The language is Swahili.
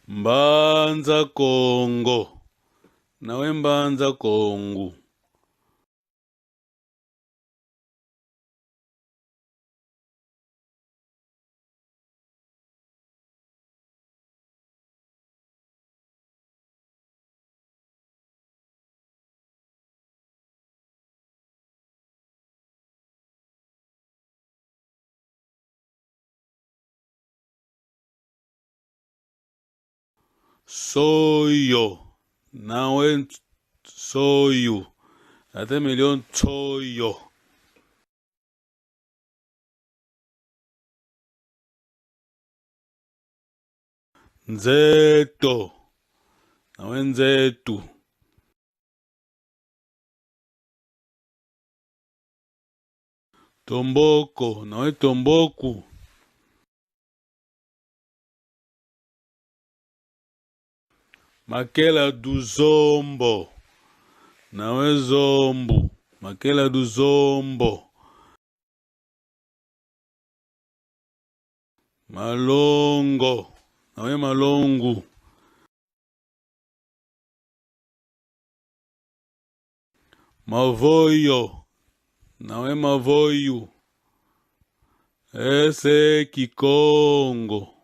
Mbanza Kongo. Nawe mbanza Kongo. Soyo. Nawe soyo. Ate milion soyo. Nzeto. Nawe nzetu. Tomboko. Nawe tomboku. Makela do zombo. Nawe zombo. Makela do zombo. Malongo. Nawe malongu. Mavoyo. Nawe mavoyu. Ese Kikongo.